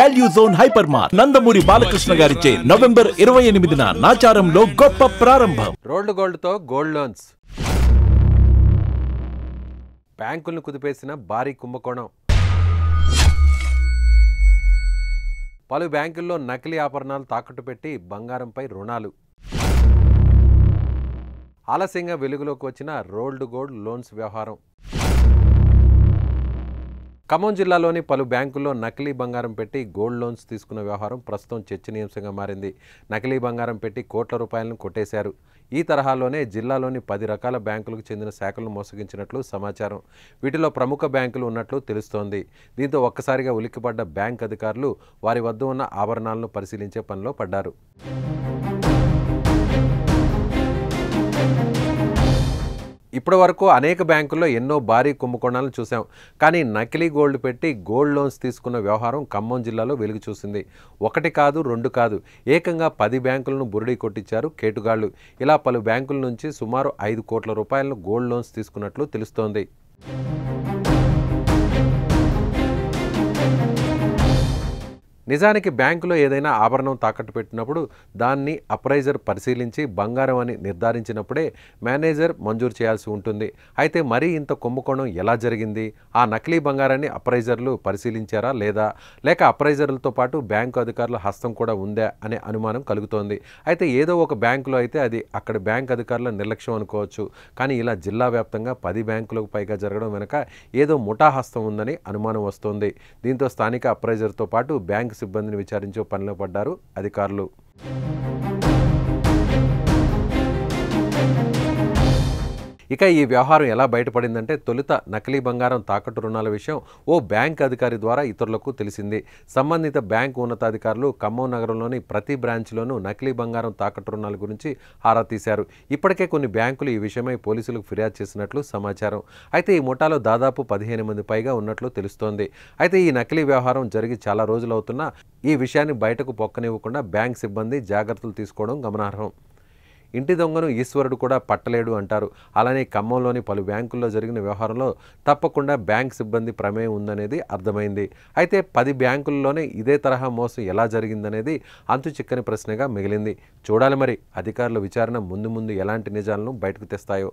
Value zone hyper mart Nandamuri Balakrishna గారిచే November 28న నాచారంలో గొప్ప ప్రారంభం. రోల్డ్ గోల్డ్తో గోల్డ్ లోన్స్, బ్యాంకులను కుదిపేసిన భారీ కుంభకోణం. పలు బ్యాంకుల్లో నకిలీ ఆభరణాలు తాకట్టు పెట్టి బంగారంపై రుణాలు. ఆలస్యంగా వెలుగులోకి వచ్చిన రోల్డ్ గోల్డ్ లోన్స్ వ్యవహారం. ఖమ్మం జిల్లాలోని పలు బ్యాంకుల్లో నకిలీ బంగారం పెట్టి గోల్డ్ లోన్స్ తీసుకున్న వ్యవహారం ప్రస్తుతం చర్చనీయాంశంగా మారింది. నకిలీ బంగారం పెట్టి కోట్ల రూపాయలను కొట్టేశారు. ఈ తరహాలోనే జిల్లాలోని 10 రకాల బ్యాంకులకు చెందిన శాఖలను మోసగించినట్లు సమాచారం. వీటిలో ప్రముఖ బ్యాంకులు ఉన్నట్లు తెలుస్తోంది. దీంతో ఒక్కసారిగా ఉలిక్కిపడ్డ బ్యాంక్ అధికారులు వారి వద్ద ఉన్న ఆభరణాలను పరిశీలించే పనిలో పడ్డారు. ఇప్పటి వరకు అనేక బ్యాంకుల్లో ఎన్నో భారీ కుంభకోణాలను చూసాం. కానీ నకిలీ గోల్డ్ పెట్టి గోల్డ్ లోన్స్ తీసుకున్న వ్యవహారం ఖమ్మం జిల్లాలో వెలుగు చూసింది. 1 కాదు 2 కాదు, ఏకంగా 10 బ్యాంకులను బురిడీ కొట్టించారు కేటుగాళ్లు. ఇలా పలు బ్యాంకుల నుంచి సుమారు 5 కోట్ల రూపాయలను గోల్డ్ లోన్స్ తీసుకున్నట్లు తెలుస్తోంది. నిజానికి బ్యాంకులో ఏదైనా ఆభరణం తాకట్టు పెట్టినప్పుడు దాన్ని అప్రైజర్ పరిశీలించి బంగారం అని నిర్ధారించినప్పుడే మేనేజర్ మంజూరు చేయాల్సి ఉంటుంది. అయితే మరీ ఇంత కుంభకోణం ఎలా జరిగింది? ఆ నకిలీ బంగారాన్ని అప్రైజర్లు పరిశీలించారా లేదా, లేక అప్రైజర్లతో పాటు బ్యాంకు అధికారుల హస్తం కూడా ఉందా అనే అనుమానం కలుగుతోంది. అయితే ఏదో ఒక బ్యాంకులో అయితే అది అక్కడ బ్యాంక్ అధికారుల నిర్లక్ష్యం అనుకోవచ్చు. కానీ ఇలా జిల్లా వ్యాప్తంగా 10 బ్యాంకులకు పైగా జరగడం వెనుక ఏదో ముఠా హస్తం ఉందని అనుమానం వస్తోంది. దీంతో స్థానిక అప్రైజర్తో పాటు బ్యాంక్ సిబ్బందిని విచారించే పనిలో పడ్డారు అధికారులు. ఇక ఈ వ్యవహారం ఎలా బయటపడిందంటే, తొలుత నకిలీ బంగారం తాకట్టు రుణాల విషయం ఓ బ్యాంక్ అధికారి ద్వారా ఇతరులకు తెలిసింది. సంబంధిత బ్యాంకు ఉన్నతాధికారులు ఖమ్మం నగరంలోని ప్రతి బ్రాంచ్లోనూ నకిలీ బంగారం తాకట్టు రుణాల గురించి ఆరా తీశారు. ఇప్పటికే కొన్ని బ్యాంకులు ఈ విషయమై పోలీసులకు ఫిర్యాదు చేసినట్లు సమాచారం. అయితే ఈ ముఠాలో దాదాపు 15 మంది పైగా ఉన్నట్లు తెలుస్తోంది. అయితే ఈ నకిలీ వ్యవహారం జరిగి చాలా రోజులవుతున్నా ఈ విషయాన్ని బయటకు పొక్కనివ్వకుండా బ్యాంక్ సిబ్బంది జాగ్రత్తలు తీసుకోవడం గమనార్హం. ఇంటి దొంగను ఈశ్వరుడు కూడా పట్టలేడు అంటారు. అలానే ఖమ్మంలోని పలు బ్యాంకుల్లో జరిగిన వ్యవహారంలో తప్పకుండా బ్యాంక్ సిబ్బంది ప్రమేయం ఉందనేది అర్థమైంది. అయితే 10 బ్యాంకుల్లోనే ఇదే తరహా మోసం ఎలా జరిగిందనేది అంతు చిక్కని ప్రశ్నగా మిగిలింది. చూడాలి మరి అధికారుల విచారణ ముందు ముందు ఎలాంటి నిజాలను బయటకు తెస్తాయో.